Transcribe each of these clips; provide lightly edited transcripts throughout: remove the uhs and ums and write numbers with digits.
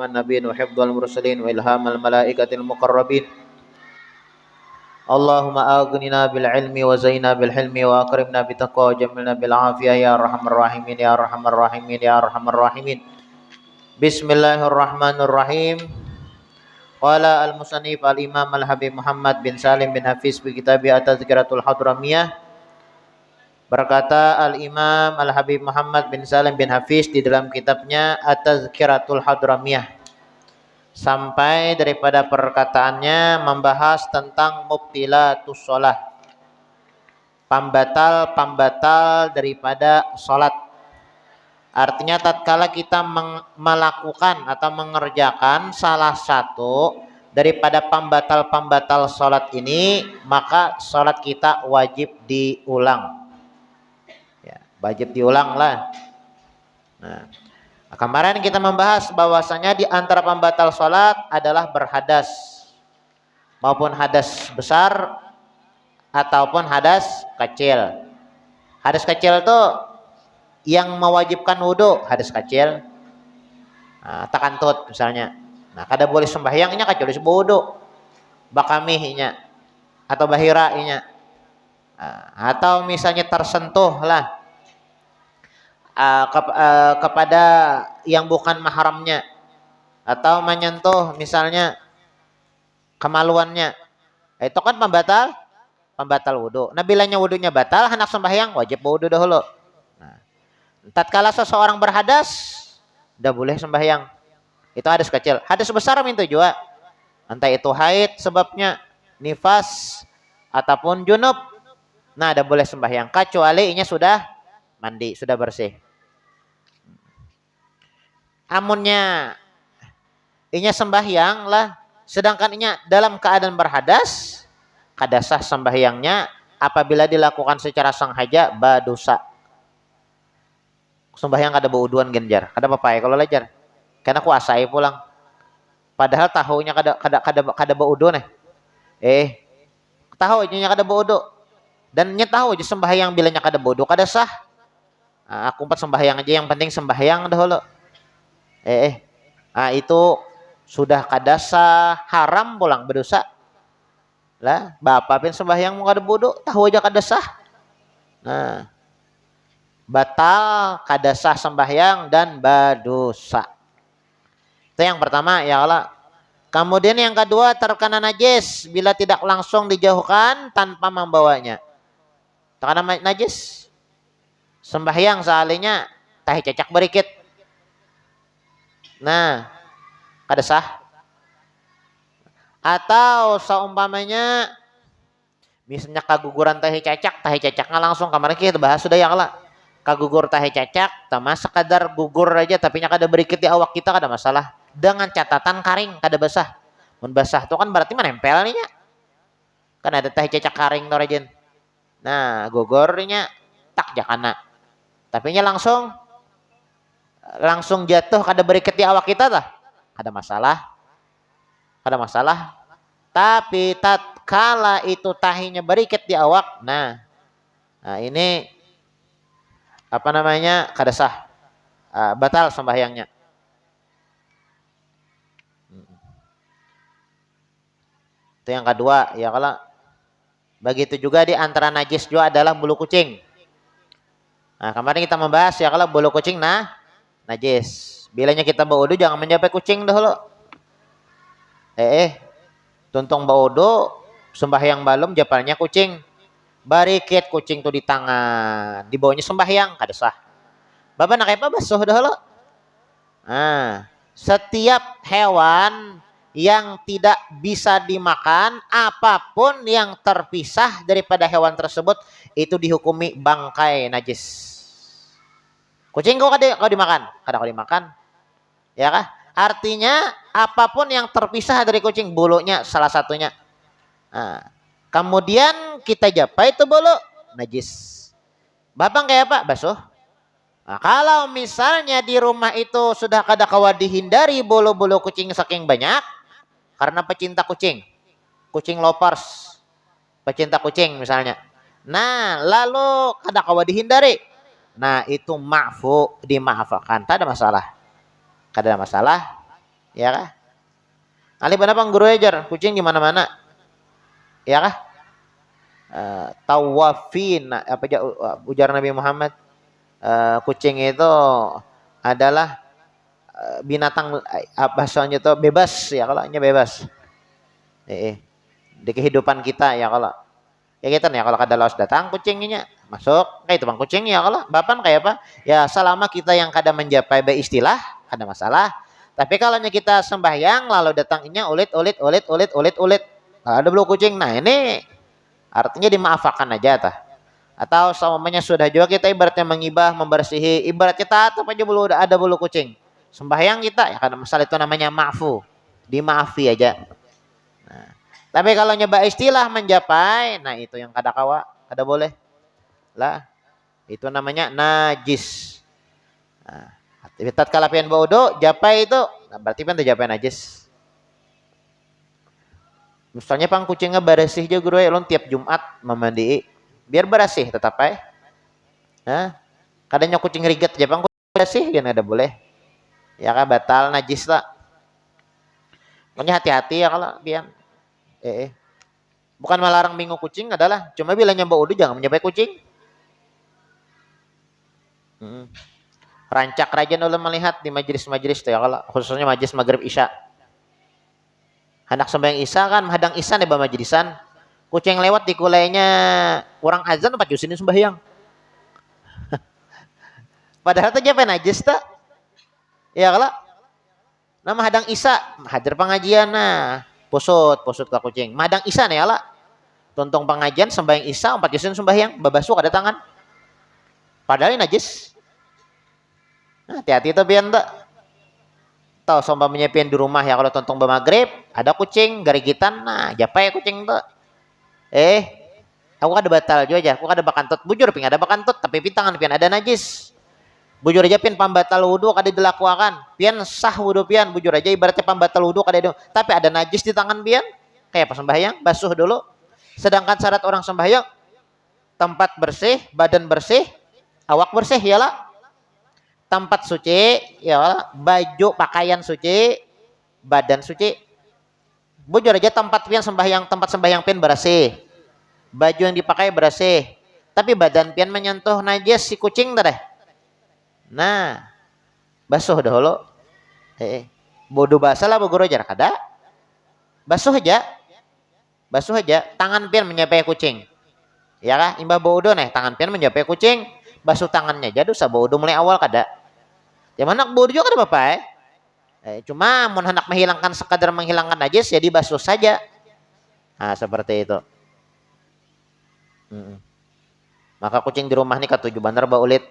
النبيين وحفظ المرسلين وإلهام الملائكة المقربين اللهم أغننا بالعلم وزينا بالحلم وأكرمنا بالتقوى وجملنا بالعافية يا أرحم الراحمين يا أرحم الراحمين يا أرحم الراحمين. Bismillahirrahmanirrahim. Qala al-musannif al-imam al-habib Muhammad bin Salim bin Hafiz fi kitabih At-Tazkiratul Hadramiyah. Berkata al-imam al-habib Muhammad bin Salim bin Hafiz di dalam kitabnya At-Tazkiratul Hadramiyah, sampai daripada perkataannya membahas tentang mubtilatus shalah, pembatal daripada salat. Artinya tatkala kita melakukan atau mengerjakan salah satu daripada pembatal salat ini, maka salat kita wajib diulang. Ya, wajib diulang lah. Nah, kemarin kita membahas bahwasanya di antara pembatal salat adalah berhadas, maupun hadas besar ataupun hadas kecil. Hadas kecil itu yang mewajibkan wudhu, hadas kecil, takantut misalnya. Nah, kada boleh sembahyangnya kecuali sebab wudhu, bakamihnya atau bahirainya, atau misalnya tersentuh lah kepada yang bukan mahramnya, atau menyentuh misalnya kemaluannya, itu kan pembatal wudhu. Nah, bilanya wudhunya batal, hendak sembahyang wajib wudhu dahulu. Tatkala seseorang berhadas, tidak boleh sembahyang. Itu hadas kecil. Hadas besar minta juga. Entah itu haid sebabnya, nifas, ataupun junub. Nah, tidak boleh sembahyang. Kecuali inya sudah mandi, sudah bersih. Amunnya inya sembahyang lah, sedangkan inya dalam keadaan berhadas, kada sah sembahyangnya apabila dilakukan secara sengaja badosa. Sembahyang kada bauduan genjar, kada apa-apa ya kalau lajar. Karena kuasai pulang. Padahal tahunya kada baudu nih. Tahu nya kada baudu. Dan nya tahu aja sembahyang bilanya kada baudu kada sah. Aku empat sembahyang aja, yang penting sembahyang dahulu. Itu sudah kada sah, haram pulang, berdosa. Lah, bapak pun sembahyang mau kada baudu, tahu aja kada sah. Nah, batal, kada sah sembahyang dan berdosa. Itu yang pertama ya Allah. Kemudian yang kedua, terkena najis bila tidak langsung dijauhkan tanpa membawanya. Terkena najis, sembahyang sealinya tahi cacak berikit. Nah, kada sah. Atau seumpamanya misalnya kaguguran tahi cacaknya langsung, kemarin kita bahas sudah ya Allah. Kagugur tahi cacak, sama sekadar gugur aja tapi nya kada berikit di awak kita kada masalah. Dengan catatan karing, kada basah. Mun basah itu kan berarti menempel nih nya. Kan ada tahi cacak karing to rajin. Nah, gugurnya tak jakana. Tapi nya langsung jatuh kada berikit di awak kita tah. Kada masalah. Kada masalah. Tapi tatkala itu tahinya berikit di awak, nah ini apa namanya, kada sah, batal sembahyangnya. Itu yang kedua ya kalau. Begitu juga di antara najis juga adalah bulu kucing. Nah, kemarin kita membahas ya kalau bulu kucing najis. Bilanya kita baudu jangan mencapai kucing dahulu. Tuntung baudu sembahyang balum japalnya kucing. Barikit kucing tuh di tangan, di bawahnya sembahyang kada sah. Bapak nak apa basuh dahulu. Nah, setiap hewan yang tidak bisa dimakan, apapun yang terpisah daripada hewan tersebut itu dihukumi bangkai najis. Kucing kau dimakan, kada kau dimakan, ya kah? Artinya apapun yang terpisah dari kucing, bulunya salah satunya. Nah, kemudian kita japai itu bulu najis. Bapak kayak apa? Basuh. Nah, kalau misalnya di rumah itu sudah kada kawa dihindari bulu-bulu kucing saking banyak, karena pecinta kucing lovers, pecinta kucing misalnya. Nah, lalu kada kawa dihindari. Nah, itu dimaafkan, tak ada masalah. Kada ada masalah. Ya kah? Ali apa guru ajar, kucing di mana-mana. Ya kah? Tawafin apa ujar Nabi Muhammad, kucing itu adalah binatang bahasanya itu bebas ya, kalau nya bebas. Di kehidupan kita ya, kalau ya kita nih kalau kada laos datang kucingnya masuk kayak itu bang kucing ya, kalau bapan kayak apa ya, selama kita yang kada menjapai istilah ada masalah. Tapi kalau kita sembahyang lalu datangnya ulit ada belum kucing, nah ini artinya dimaafkan aja tah. Atau semuanya sudah juga kita ibaratnya mengibah membersihi, ibarat kita tetap aja belum ada bulu kucing sembahyang kita ya, karena masalah itu namanya maafu, dimaafi aja. Nah, tapi kalau nyoba istilah menjapai, nah itu yang kada kawa, kada boleh lah, itu namanya najis. Nah, tatkala pian baudo japai itu, nah berarti pian japai najis. Misalnya pang kucingnya bersih juga guru ya, tiap Jumat memandi biar bersih tetap ya. Nah, kadangnya kucing riget aja pang kucing bersih kan ada boleh. Ya kan batal najis lah. Pokoknya hati-hati ya kalau pian. Bukan melarang bingung kucing adalah cuma bila nyambau udah jangan menyapai kucing. Rancak rajin ulun melihat di majelis-majelis tuh ya, kalau khususnya majelis maghrib isya. Hendak sembahyang isya kan hadang isya nih majelisan. Kucing lewat di kulainya kurang azan tempat jusin sembahyang. Padahal tuh apa najis tak? Ya kalau nama hadang isya hadir pengajian nah posut ke kucing. Madang isya nih ala. Tontong pengajian sembahyang isya empat jusin sembahyang babasuh ada tangan. Padahal ini najis. Nah, hati-hati tuh pian tak. Tahu somba menyiapin di rumah ya, kalau tontong maghrib ada kucing garigitan, nah japai kucing tuh. Aku ada batal juga aja, aku ada bakantut bujur ping ada bakantut tapi pitangan pian ada najis. Bujur aja pian pambatal wudu kada dilakukan. Pian sah wudu pian bujur aja ibaratnya pambatal wudu kada tapi ada najis di tangan pian. Kayak pas sembahyang basuh dulu. Sedangkan syarat orang sembahyang tempat bersih, badan bersih, awak bersih iyalah. Tempat suci, ya baju pakaian suci, badan suci. Bujur aja tempat sembahyang pian bersih, baju yang dipakai bersih, tapi badan pian menyentuh najis si kucing deh. Nah, basuh dahulu. Bodoh basah lah bogor aja kada. Basuh aja. Tangan pian menyapai kucing. Ya kah? Imbah bodoh nih, tangan pian menyapai kucing, basuh tangannya. Jadi usah bodoh mulai awal kada. Ya mana bodoh juga kada apa-apa cuma mau hendak sekadar menghilangkan najis ya dibasuh saja. Nah, seperti itu. Maka kucing di rumah nih katuju bener baulit.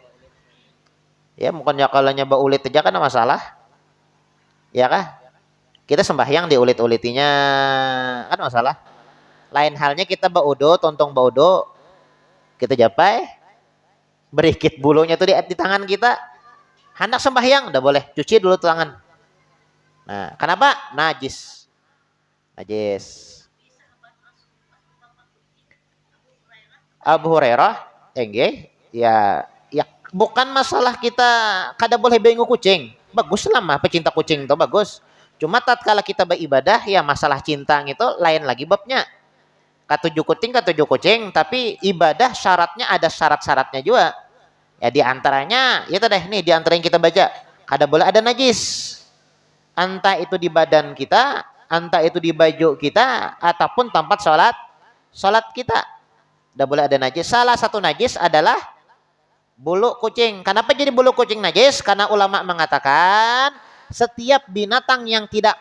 Ya bukannya kalau nyoba ulit aja kan masalah. Ya kah? Kita sembahyang di ulit-ulitinya kan masalah. Lain halnya kita baudo, tontong baudo, kita japai, berikit bulunya tuh di tangan kita. Hendak sembahyang udah boleh cuci dulu tangan. Nah, kenapa? Najis. Abu Hurairah, ya bukan masalah kita kada boleh bengu kucing. Bagus lah mah pecinta kucing itu bagus. Cuma tatkala kita beribadah ya masalah cinta itu lain lagi babnya. Katuju kucing, tapi ibadah syaratnya ada syarat-syaratnya juga. Ya di antaranya itu deh nih, di antara yang kita baca kada boleh ada najis. Entah itu di badan kita, entah itu di baju kita ataupun tempat salat kita. Tidak boleh ada najis. Salah satu najis adalah bulu kucing. Kenapa jadi bulu kucing najis? Karena ulama mengatakan setiap binatang yang tidak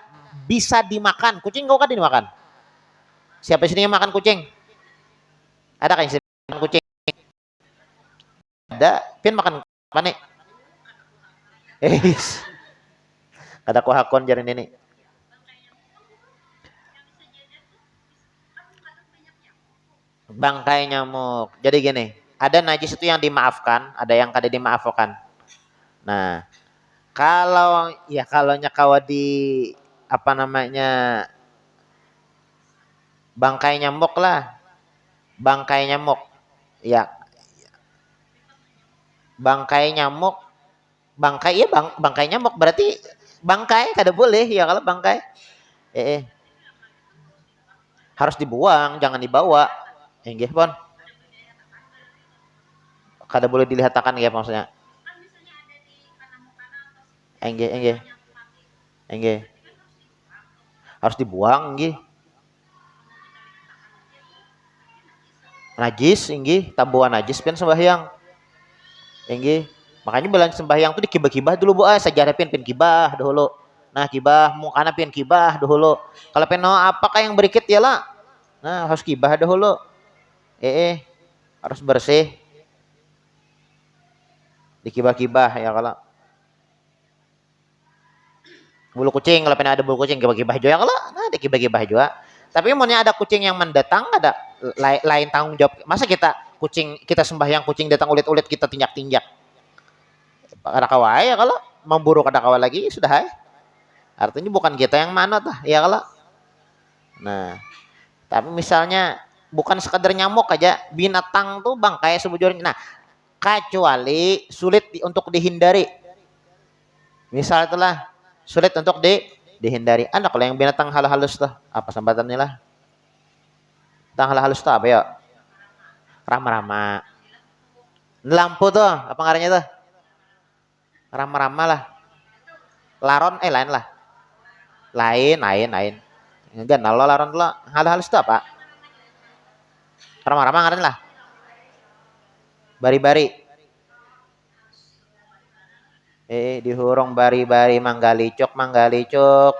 bisa dimakan, kucing kau kan dimakan. Siapa sini yang makan kucing? Ada kan yang makan kucing? Ada, pian makan apa nih? Kada ku hakon jarin ini. Bangkai nyamuk. Jadi gini, ada najis itu yang dimaafkan, ada yang kada dimaafkan. Nah, kalau nyakawa di apa namanya bangkai nyamuk lah. Bangkai nyamuk. Ya, bangkai nyamuk berarti Bangkai kada boleh ya kalau bangkai. Harus dibuang, jangan dibawa. Enggih, Pon. Kada boleh dilihat-akan ya maksudnya. Enggih. Enggih. Harus dibuang enggih. Najis enggih, tabuhan najis pian sembahyang. Enggih. Makanya bulan sembahyang tuh dikibah-kibah dulu Bu, sajarah pian kibah dahulu. Nah, kibah mukana pian kibah dahulu. Kalau pian apakah yang berikit ya lah. Nah, harus kibah dahulu. Harus bersih. Dikibah-kibah ya kalau. Bulu kucing kalau pernah ada bulu kucing kibah-kibah juga kalau. Nah, dikibah-kibah juga. Tapi mau ada kucing yang mendatang ada lain tanggung jawab. Masa kita sembahyang kucing datang ulit-ulit kita tinjak-tinjak. Kada kawai ya kalau memburu kada kawai lagi sudah hai. Artinya bukan kita yang manut ya kalau. Nah, tapi misalnya bukan sekadar nyamuk aja, binatang tuh bangkai sebujurnya. Nah, kecuali sulit untuk dihindari. Misal itulah sulit untuk dihindari. Anak kalau yang binatang halus tuh apa sambatannya lah? Binatang halus tuh apa ya? Rama-rama. Lampu tuh apa ngarannya tuh? Rama-rama lah. Laron lain lah. Lain. Enggak, nalo laron tuh halus tuh apa? Rama-rama ngaran lah. Bari-bari. Dihurung bari-bari manggalicuk,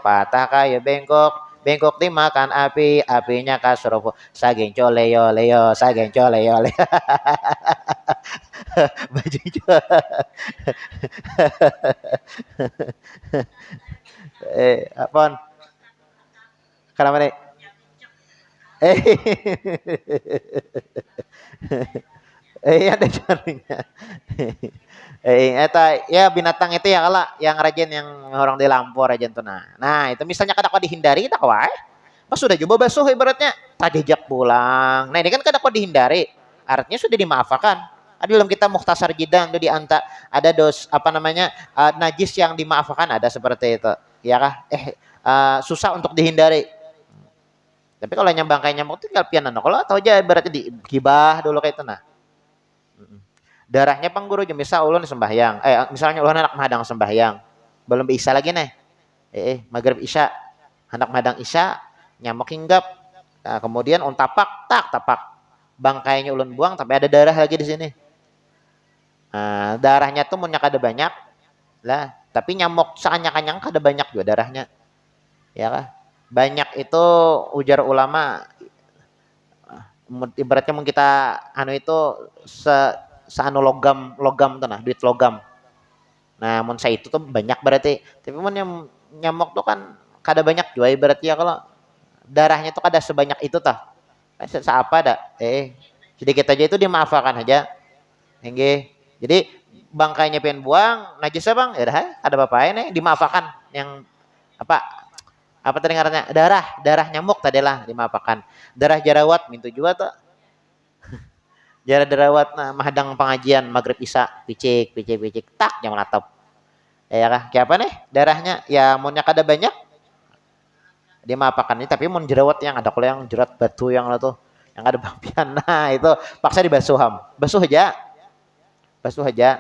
patah kayu bengkok dimakan api, apinya kasropo, saging coleo leo, saging coleo leo. Baju apaan? Kenapa nih? Ada jaringnya. Eta ya binatang itu ya kala yang rajin yang orang di lampu rajin tuh nah itu misalnya kada dihindari kita kawai pas sudah coba basuh ibaratnya tajak pulang. Nah ini kan kada dihindari artinya sudah dimaafkan. Ada dalam kita Mukhtasar Jidan itu dianta ada najis yang dimaafkan ada seperti itu ya kah susah untuk dihindari. Tapi kalau nyambang kayak nyamuk itu tinggal pian kalau atau aja ibaratnya dikibah dulu kayak itu darahnya pangguru jam misal ulun sembahyang misalnya ulun anak mahadang sembahyang belum isya lagi nih maghrib isya anak mahadang isya nyamuk hinggap kemudian tapak bangkainya ulun buang tapi ada darah lagi di sini darahnya tuh munyak ada banyak lah tapi nyamuk seanyang-anyang ada banyak juga darahnya ya kah banyak itu ujar ulama ibaratnya mau kita itu seanu logam tuh duit logam. Nah, mun saya itu tuh banyak berarti. Tapi mun nyamuk tuh kan kada banyak juga berarti ya kalau darahnya tuh kada sebanyak itu tah. Seapa ada? Sedikit aja itu dimaafkan aja. Enggih. Jadi bangkainya pengen buang, najis bang, ya dah, ada apa-apa nih dimaafkan yang apa tadi ngarannya? Darah nyamuk tadi lah dimaafkan. Darah jerawat mintu juga tuh. Jara derawat mahadang pengajian maghrib isya picik tak yang melatap ya kah kayak apa nih darahnya ya munnya kada banyak dia maapakan ini tapi mun jerawat yang ada kalau yang jerat batu yang tuh yang ada bampian nah itu paksa dibasuham basuh aja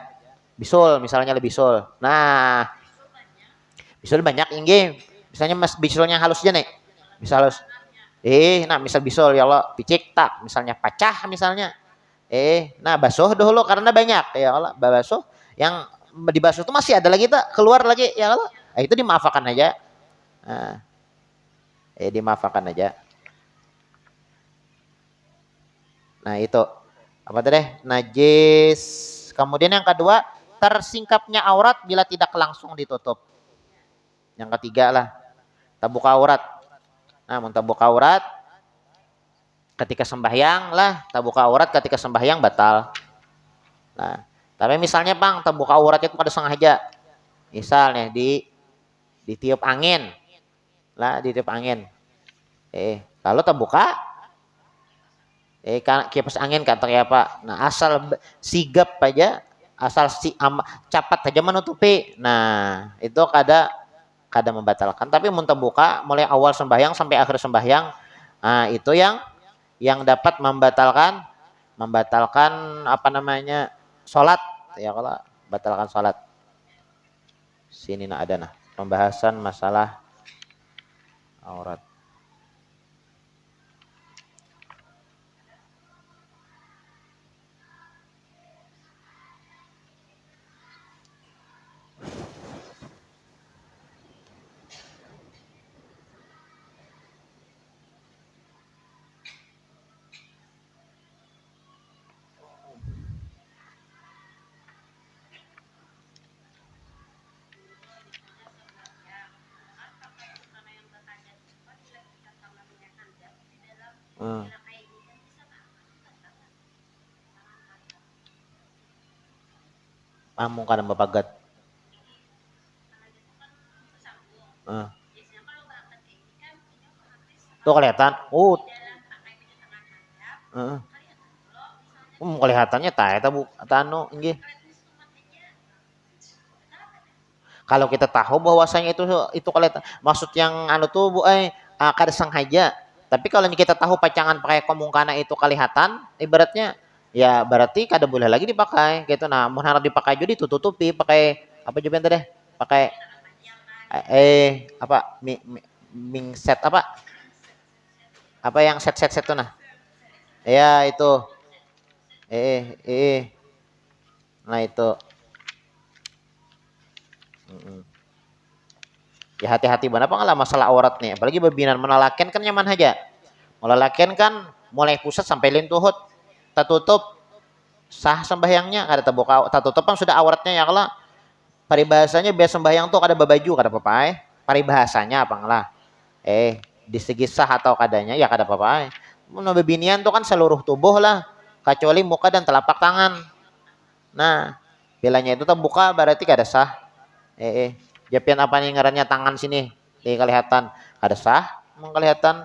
bisul misalnya lebih bisul nah bisul banyak inggih misalnya mas bisulnya halus aja nih bisa halus nah misal bisul ya Allah picik tak misalnya pacah misalnya nah basuh dulu karena banyak ya Allah basuh yang dibasuh itu masih ada lagi tak keluar lagi ya Allah itu dimaafkan aja dimaafkan aja nah itu apa tadi najis kemudian yang kedua tersingkapnya aurat bila tidak langsung ditutup yang ketiga lah tabuk aurat mun tabuk aurat ketika sembahyang lah tabuka aurat ketika sembahyang batal. Nah, tapi misalnya bang tabuka aurat itu pada sengaja, misalnya ditiup angin, lah ditiup angin. Kalau tabuka, kipas angin kata kayak apa? Nah asal sigap aja, asal capat aja menutupi. Nah itu kada kada membatalkan. Tapi mun buka mulai awal sembahyang sampai akhir sembahyang, itu yang dapat membatalkan apa namanya sholat ya, kalau batalkan sholat. Sini ada pembahasan masalah aurat. Among kada mabagat. Tuh kelihatan. Kelihatannya eta bu anu nggih. Kalau kita tahu bahwasanya itu kelihatan. Maksud yang anu tuh bu kada sengaja. Tapi kalau kita tahu pacangan pakai komungkana itu kelihatan, ibaratnya ya berarti kada boleh lagi dipakai gitu. Nah, mun harap dipakai jadi tutupi pakai apa juga tadi? Pakai apa ming set apa? Apa yang set tuh nah? Ya itu. Nah itu. Ya hati-hati benar apa lah masalah aurat nih. Apalagi bebinan menalaken kan nyaman aja. Melalaken kan mulai pusat sampai lintuhut. Tak tutup sah sembahyangnya kada terbuka. Tak tutup kan sudah auratnya ya kalau paribahasanya biasa sembahyang tuh kada babaju kada apa-apa. Paribahasanya apa lah. Di segi sah atau kadanya ya kada apa-apa. Mun bebinian tuh kan seluruh tubuh lah kecuali muka dan telapak tangan. Nah, bilanya itu terbuka berarti kada sah. Japian apa nih ngarannya tangan sini kelihatan kada sah kelihatan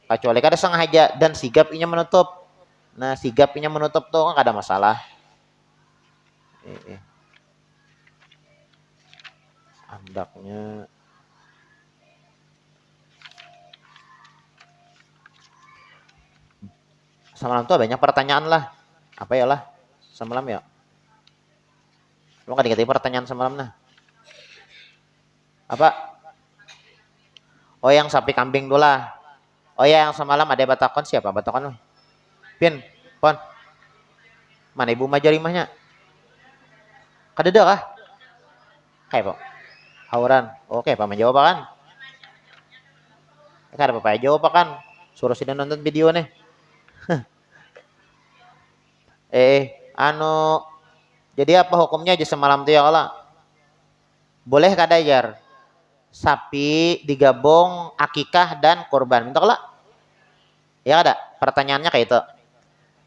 kecuali kada sengaja dan sigap inya menutup. Nah, sigap inya menutup tuh kan kada masalah. Andaknya semalam tuh banyak pertanyaan lah. Apa ya lah semalam ya? Lu nggak dikasih pertanyaan semalam nah? Apa? Oh yang sapi kambing dulu lah. Oh ya yang semalam ada batakon siapa batakon lu? Pin, pon. Mana ibu majarimahnya? Kadeda kah? Kayak po. Hauran. Oke, paman jawab kan? Kada apa-apa jawab kan? Suruh sini nonton video nih. Jadi apa hukumnya aja semalam tuh ya kalau boleh kada jar sapi digabung akikah dan kurban minta kalau ya ada pertanyaannya kayak itu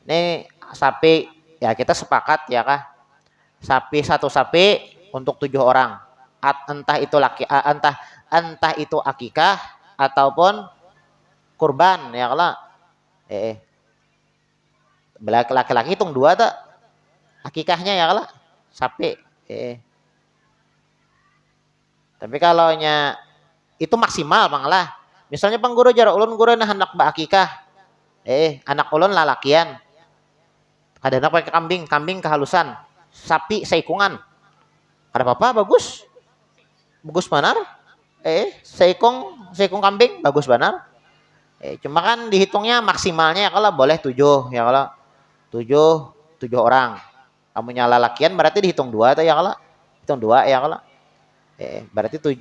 nih sapi ya kita sepakat ya kah satu sapi untuk 7 orang entah itu entah itu akikah ataupun kurban ya kalau laki-laki hitung 2 tak akikahnya ya kalau sapi tapi kalau itu maksimal bang lah misalnya pengguru jarak ulun guru nah hendak akikah anak ulun lalakian kadang pakai kambing kehalusan sapi seikungan ada apa-apa bagus benar seikung kambing bagus benar cuma kan dihitungnya maksimalnya ya kalau boleh 7 ya kalau 7 orang kamunya lalakian berarti dihitung 2 atau ya kalau hitung 2 ya kalau berarti 7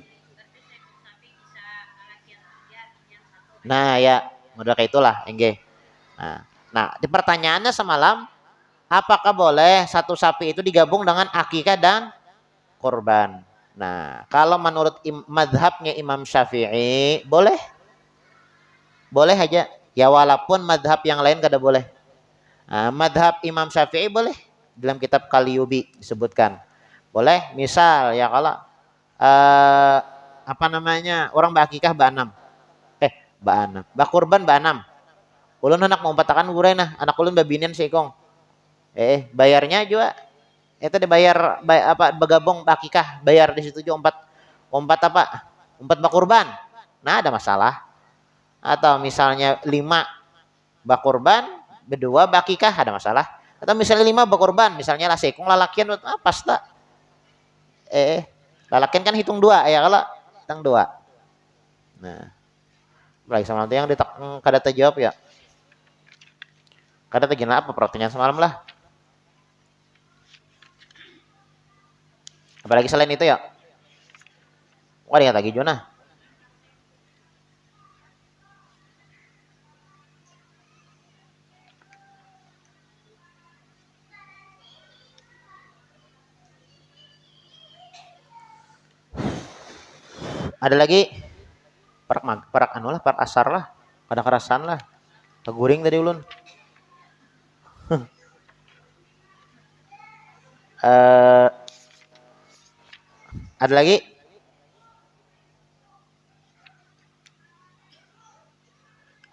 nah ya udah kayak itulah enggak nah di pertanyaannya semalam apakah boleh satu sapi itu digabung dengan akikah dan kurban nah kalau menurut madhabnya Imam Syafi'i boleh aja ya walaupun madhab yang lain kada boleh madhab Imam Syafi'i boleh dalam kitab Kaliyubi disebutkan boleh misal ya kalau apa namanya orang bakikah ba-6 bakurban ba-6 ulun anak mau patakan gurai nah anak ulun babinian seikong bayarnya juga itu dibayar apa bergabung bakikah bayar di situ juga Umpat apa? Umpat bakurban. Nah, ada masalah. Atau misalnya 5 bakurban, berdua bakikah, ada masalah. Atau misalnya 5 bakurban, misalnya lah sekung lalakian, pas tak? Lalakian kan hitung 2 ya kalau hitung 2. Nah, lagi sama nanti yang ditak kada terjawab ya. Kada terjawab apa pertanyaan semalam lah. Apalagi selain itu ya. Wah, dia lagi Jona. Ada lagi perak anu lah, perak asar lah, pada kerasan lah. Keguring tadi ulun. Ada lagi?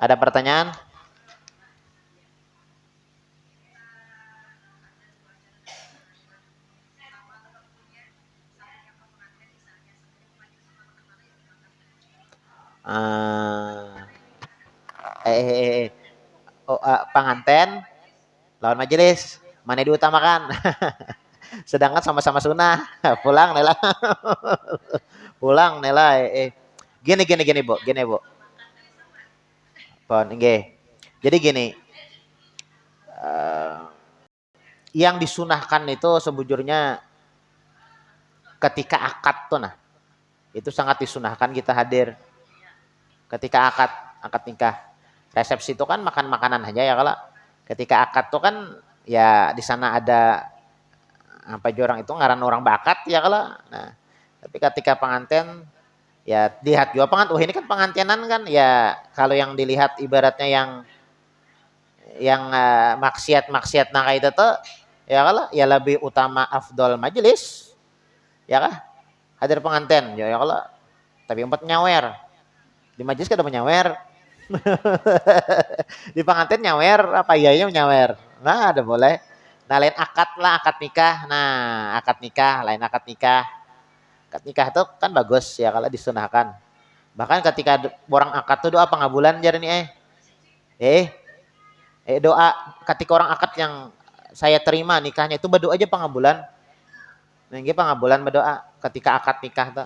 Ada pertanyaan? Panganten lawan majelis mana diutamakan? Sedangkan sama-sama sunnah. Pulang nela. Pulang nela. Gini bu, pon jadi gini, yang disunahkan itu sebujurnya ketika akad tuh, nah itu sangat disunahkan kita hadir ketika akad nikah. Resepsi itu kan makan makanan aja ya, kalau ketika akad tuh kan ya di sana ada apa orang itu ngaran orang bakat ya kalau. Nah tapi ketika pengantin ya lihat juga pengantin, ini kan pengantinan kan ya, kalau yang dilihat ibaratnya yang maksiat nah itu tuh ya kalau ya lebih utama afdol majelis ya kah hadir pengantin ya kalau, tapi empat nyawer di majelis kada menyawer. Di pengantin nyawer apa iya nyawer, nah ada boleh. Nah lain akad lah, akad nikah. Nah akad nikah lain akad nikah. Akad nikah itu kan bagus ya kalau disunahkan. Bahkan ketika orang akad tuh doa pengabulan jar nih doa ketika orang akad yang saya terima nikahnya itu berdoa aja pengabulan. Nah ini pengabulan berdoa ketika akad nikah tuh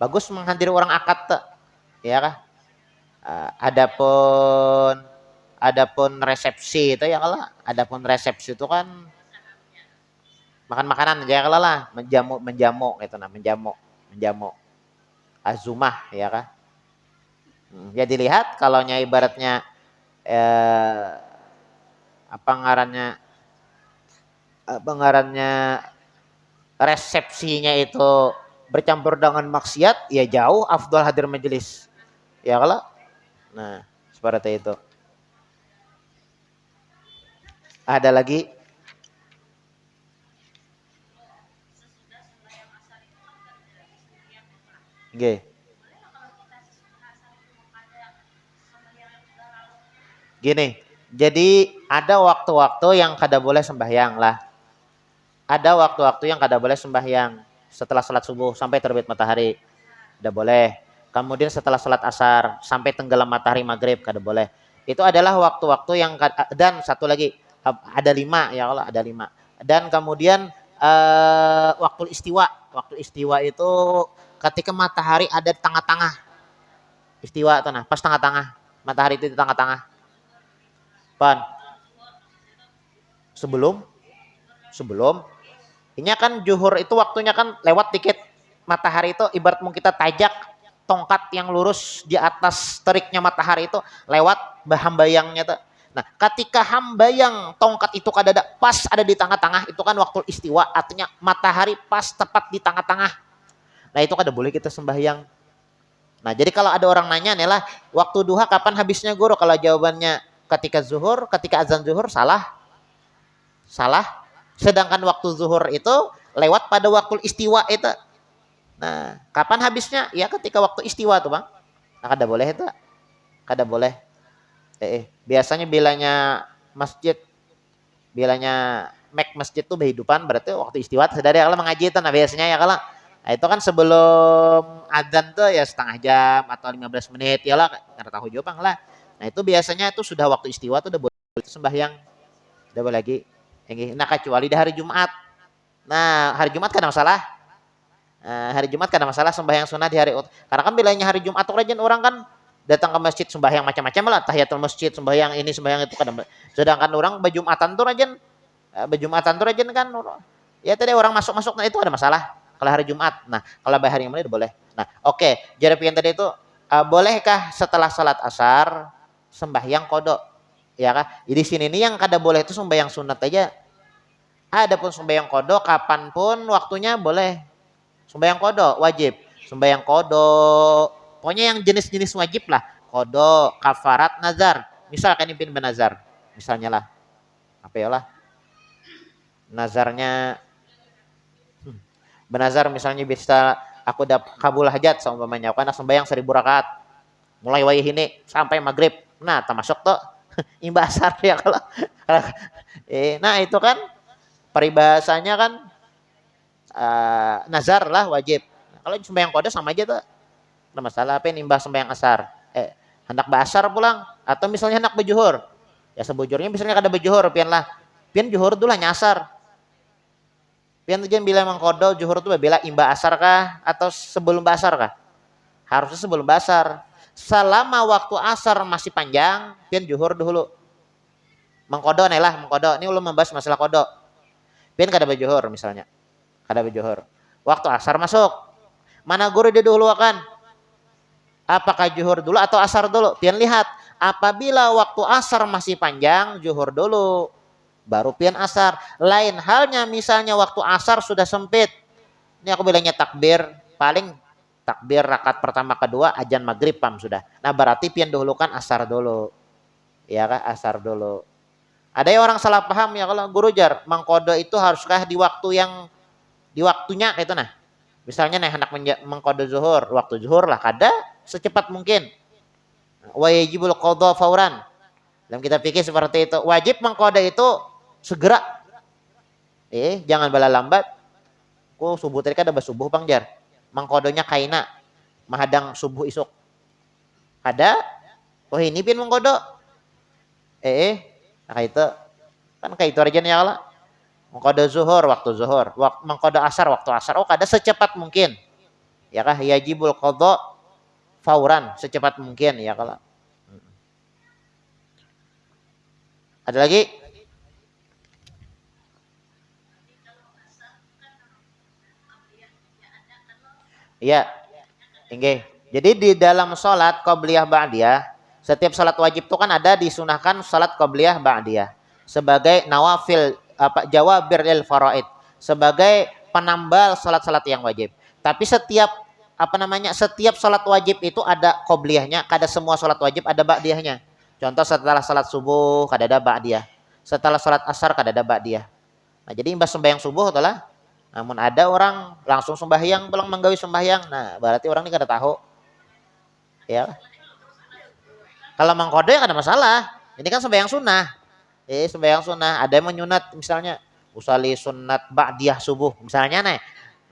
bagus menghadiri orang akad tuh ya kah. Adapun resepsi itu ya kalau adapun resepsi itu kan makan makanan aja kalau lah, menjamu gitu, nah menjamu azumah ya kah. Ya dilihat kalau nya ibaratnya apa ngarannya resepsinya itu bercampur dengan maksiat ya jauh afdal hadir majelis ya kalau. Nah, seperti itu. Ada lagi? Oke. Gini, jadi ada waktu-waktu yang kada boleh sembahyang lah. Ada waktu-waktu yang kada boleh sembahyang setelah salat subuh sampai terbit matahari. Kada boleh. Kemudian setelah salat asar sampai tenggelam matahari maghrib kada boleh. Itu adalah waktu-waktu yang, dan satu lagi ada 5 ya Allah, ada 5. Dan kemudian waktu istiwa. Waktu istiwa itu ketika matahari ada di tengah-tengah. Istiwa itu nah, pas tengah-tengah. Matahari itu di tengah-tengah. Pan. Sebelum ini kan zuhur itu waktunya kan lewat dikit. Matahari itu ibarat mau kita tajak tongkat yang lurus di atas teriknya matahari itu lewat hambayangnya tuh. Nah, ketika hambayang tongkat itu kada ada pas ada di tengah-tengah, itu kan waktu istiwa, artinya matahari pas tepat di tengah-tengah. Nah, itu kada boleh kita sembahyang. Nah, jadi kalau ada orang nanya nih lah, waktu duha kapan habisnya guru? Kalau jawabannya ketika zuhur, ketika azan zuhur, salah. Sedangkan waktu zuhur itu lewat pada waktu istiwa itu. Nah, kapan habisnya? Ya ketika waktu istiwa tuh bang. Nah, kada boleh itu, kada boleh. Biasanya bilanya masjid tuh kehidupan berarti waktu istiwa. Sedari kalau mengaji itu, nah biasanya ya kalau Nah, itu kan sebelum adzan tuh ya setengah jam atau 15 menit ya lah, nggak tahu jopang lah. Nah itu biasanya itu sudah waktu istiwa tuh udah boleh sembahyang, udah boleh lagi. Nah kecuali di hari Jumat. Nah hari Jumat kan ada masalah. Hari Jumat kan ada masalah sembahyang sunnah di hari. Karena kan bilangnya hari Jumat tuh rajin orang kan datang ke masjid sembahyang macam-macam lah, tahiyatul masjid, sembahyang ini sembahyang itu kan. Sedangkan orang bajumatan tuh rajin, bajumatan tuh rajin kan. Ya tadi orang masuk-masuk, nah itu ada masalah kalau hari Jumat. Nah kalau hari yang lain boleh. Nah oke, jadi yang tadi itu bolehkah setelah salat asar sembahyang kodok? Ya kan? Jadi sini nih yang kada boleh itu sembahyang sunat aja. Adapun sembahyang kodok kapanpun waktunya boleh. Sembahyang kodok wajib. Sembahyang kodok. Pokoknya yang jenis-jenis wajib lah. Kodok, kafarat, nazar. Misal kan impin benazar. Misalnya lah. Apa ya lah. Nazarnya. Benazar misalnya bisa aku dapat kabul hajat seumpamanya. Karena sembahyang 1000 rakaat. Mulai wayah ini sampai maghrib. Nah termasuk tuh imbah asar ya kalau. Nah itu kan peribahasanya kan nazar lah wajib. Kalau sembahyang kodok sama aja tuh. Ada masalah apa nimbah sembahyang asar. Hendak basar pulang atau misalnya hendak bejuhur. Ya sebujurnya misalnya kada bejuhur pian lah. Pian juhur dulu lah nyasar. Pian tuh jangan bilang mangkodo juhur tuh bela imbah asar kah atau sebelum basar kah? Harusnya sebelum basar. Selama waktu asar masih panjang, pian juhur dulu. Mangkodo nih lah, mangkodo. Ini ulun membahas masalah kodok. Pian kada bejuhur misalnya. Kada bejuhur. Waktu asar masuk. Mana guru didahulukan? Apakah juhur dulu atau asar dulu? Pian lihat. Apabila waktu asar masih panjang, juhur dulu. Baru pian asar. Lain halnya misalnya waktu asar sudah sempit. Ini aku bilangnya takbir. Paling takbir rakaat pertama kedua ajan maghrib pam sudah. Nah berarti pian dahulukan asar dulu. Ya kan asar dulu. Ada yang orang salah paham ya kalau guru jar. Mangkodo itu haruskah di waktu yang di waktunya itu nah. Misalnya nih hendak mengkode zuhur, waktu zuhur lah kada secepat mungkin. Wajibul qadha fauran. Dalam kita pikir seperti itu. Wajib mengkode itu segera. Jangan bala lambat. Ku subuh tadi kada basubuh Bang Jar. Mengkodonya kaina mahadang subuh isuk. Ada? Oh ini pin mengkodo. Nah itu kan kayak itu aja nih ya Allah. Mengkode zuhur waktu zuhur, mengkode asar waktu asar. Oh kada secepat mungkin. Ya kah yajibul qadha fauran secepat mungkin ya kalau. Ada lagi? Iya. Inggih. Jadi di dalam salat qabliyah ba'diyah, setiap salat wajib itu kan ada disunahkan salat qabliyah ba'diyah sebagai nawafil jawabir lil faraid, sebagai penambal salat-salat yang wajib. Tapi setiap setiap salat wajib itu ada qabliyahnya, kada semua salat wajib ada ba'diyahnya. Contoh setelah salat subuh kada ada ba'diyah. Setelah salat asar kada ada ba'diyah. Nah, jadi imbas sembahyang subuh adalah namun ada orang langsung sembahyang pulang menggawi sembahyang. Nah, berarti orang ini kada tahu. Ya. Kalau mengkode ya kada masalah. Ini kan sembahyang sunnah. Sembahyang sunnah. Ada yang menyunat misalnya usali sunat ba'diyah subuh misalnya nih.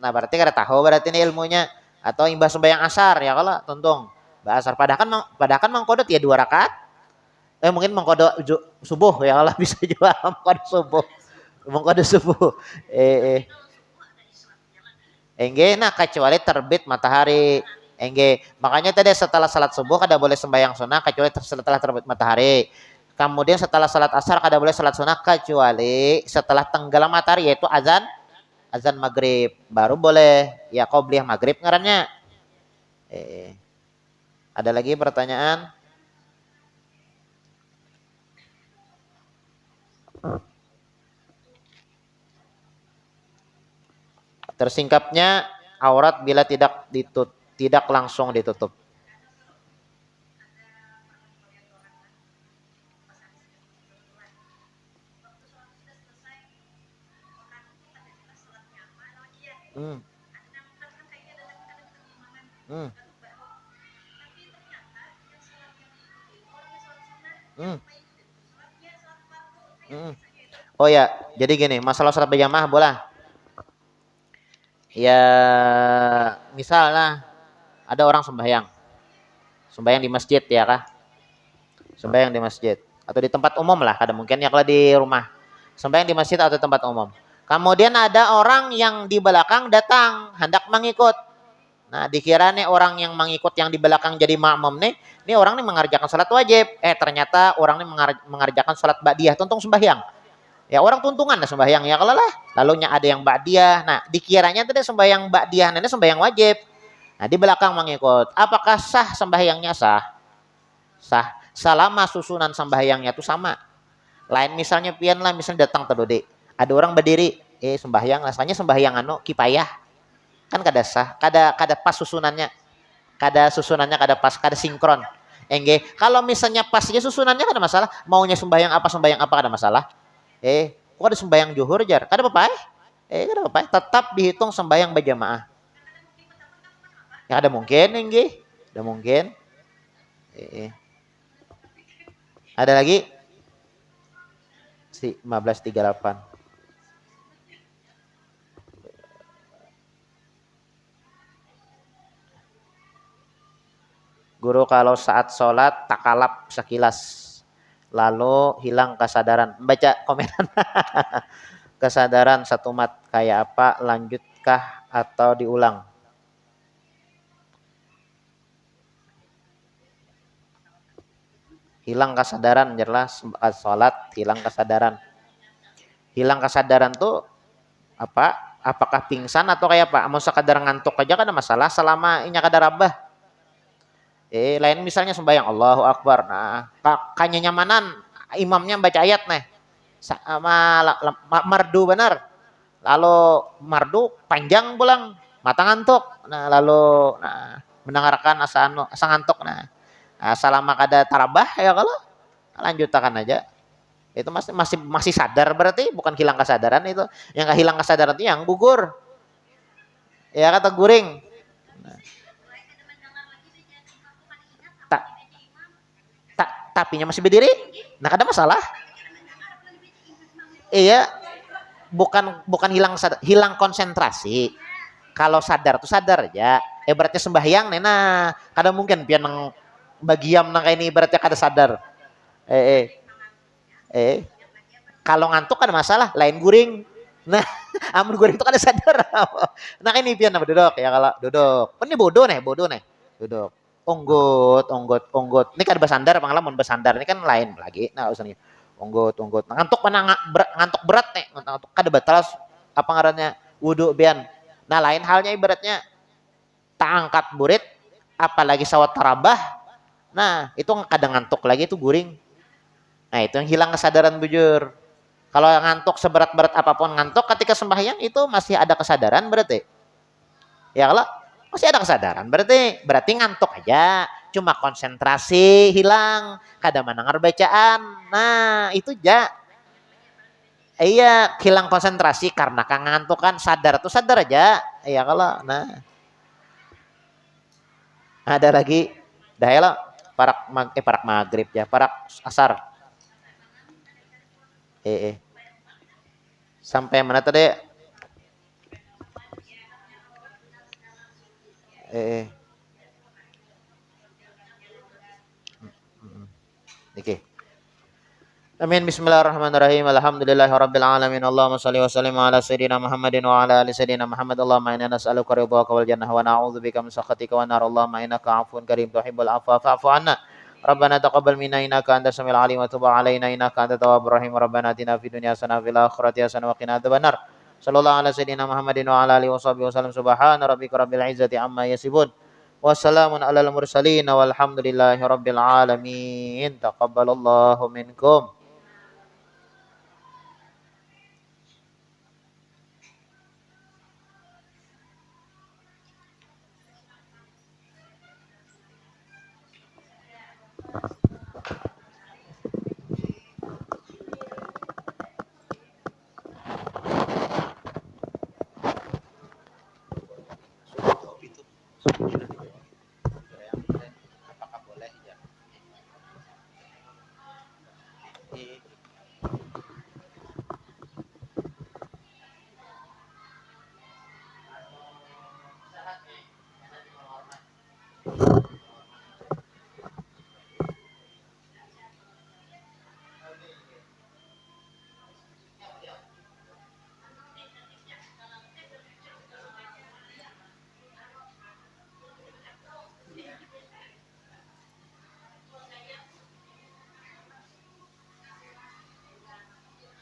Nah, berarti kada tahu berarti ini ilmunya. Atau imbas sembahyang asar ya kalau tuntung. Asar padahal kan mengkode ya 2 rakaat. Mungkin mengkode subuh ya kalau bisa juga mengkode subuh. Mengkode subuh. Nah kecuali terbit matahari. Makanya tadi setelah salat subuh kada boleh sembahyang sunnah kecuali setelah terbit matahari. Kemudian setelah salat asar kada boleh salat sunnah kecuali setelah tenggelam matahari yaitu azan maghrib baru boleh ya qobliyah maghrib ngarannya. Ada lagi pertanyaan? Tersingkapnya aurat bila tidak langsung ditutup. Hmm. Hmm. Hmm. Hmm. Oh ya, jadi gini, masalah salat berjamaah boleh. Ya misalnya ada orang sembahyang, sembahyang di masjid ya kah? Sembahyang di masjid atau di tempat umum lah, kadang mungkin ya kalau di rumah. Sembahyang di masjid atau tempat umum. Kemudian ada orang yang di belakang datang hendak mengikut. Nah, dikira nih orang yang mengikut yang di belakang jadi makmum nih, ini orang nih mengerjakan salat wajib. Ternyata orang nih mengerjakan salat ba'diyah, tuntung sembahyang. Ya orang tuntungan lah sembahyang ya kalau lah. Lalunya ada yang ba'diyah. Nah, dikiranya tadi sembahyang ba'diyah ini sembahyang wajib. Nah, di belakang mengikut. Apakah sah sembahyangnya? Sah. Sah. Selama susunan sembahyangnya itu sama. Lain misalnya pian lah, misalnya datang terdode. Ada orang berdiri, sembahyang, rasanya sembahyang anu kipayah. Kan kada sah, kada pas susunannya. Kada susunannya kada pas, kada sinkron. Engge, kalau misalnya pas aja susunannya kada masalah. Maunya sembahyang apa kada masalah. Kok ada sembahyang zuhur jar? Kada apa-apa. Kada apa-apa. Tetap dihitung sembahyang berjamaah. Ya ada mungkin engge. Ada mungkin. Ada lagi? 15.38. Guru kalau saat sholat takalap sekilas, lalu hilang kesadaran. Baca komenan. Kesadaran satu mat kayak apa? Lanjutkah atau diulang? Hilang kesadaran jelas sholat, hilang kesadaran. Hilang kesadaran tuh apa? Apakah pingsan atau kayak apa? Mau sekadar ngantuk aja kan ada masalah selama inya kadar abah. Lain misalnya sembahyang Allahu Akbar. Nah, kayaknya nyamanan imamnya baca ayat nih. Sama mardu benar. Lalu mardu panjang pulang, mata ngantuk. Nah, lalu mendengarkan asa ngantuk. Nah, selama kada tarabah ya kalau lanjutkan aja. Itu masih sadar berarti, bukan hilang kesadaran itu. Yang gak hilang kesadaran itu yang gugur. Ya kata guring. Nah, tapinya masih berdiri. Nah, ada masalah. Iya, bukan hilang konsentrasi. Kalau sadar tuh sadar aja. Berarti sembahyang nena. Kadang mungkin pian nang bagiam nang kayak ini berarti kada sadar. Eh eh eh. Kalau ngantuk ada masalah, lain guring. Nah, amun guring itu kada sadar. Nah ini pian duduk ya kalau duduk. Ini bodoh nih. Duduk. Onggot. Ini kan bersandar, pengalaman bersandar ini kan lain lagi. Nah, usahanya onggot. Ngantuk mana ngantuk berat nih, ngantuk kada batal apa ngarannya wudu bian. Nah, lain halnya ibaratnya tak angkat burit apalagi sawat tarabah. Nah, itu kadang ngantuk lagi itu guring. Nah, itu yang hilang kesadaran bujur. Kalau ngantuk seberat-berat apapun ngantuk ketika sembahyang itu masih ada kesadaran berarti. Ya kalau masih ada kesadaran berarti ngantuk aja, cuma konsentrasi hilang, kada mendengar bacaan. Nah, itu ja. Iya, hilang konsentrasi karena ngantuk kan, sadar tuh sadar aja. Iya kalau ada lagi dah ya parak maghrib ya, parak asar. Sampai mana tadi? Oke. Amin. Bismillahirrahmanirrahim. Alhamdulillahirabbil alamin. Allahumma shalli wa sallim ala sayyidina Muhammadin wa ala ali sayyidina Muhammad. Allahumma inna nas'aluka ridhaka wal jannah wa na'udzubika min sakhatika wan nar. Allahumma innaka 'afuwun karim tuhibbul 'afwa fa'fu 'anna. Rabbana taqabbal minna innaka antas samiul 'alim wa tub 'alaina innaka antat tawwabur rahim. Rabbana atina fid dunya hasanah wa fil akhirati hasanah wa qina adzabannar. Sallallahu ala sayyidina Muhammadin wa ala alihi washabihi wasallam. Subhana rabbika rabbil izzati amma yasifun. Wassalamun alal mursalin walhamdulillahi rabbil alamin. Taqabbalallahu minkum. Itu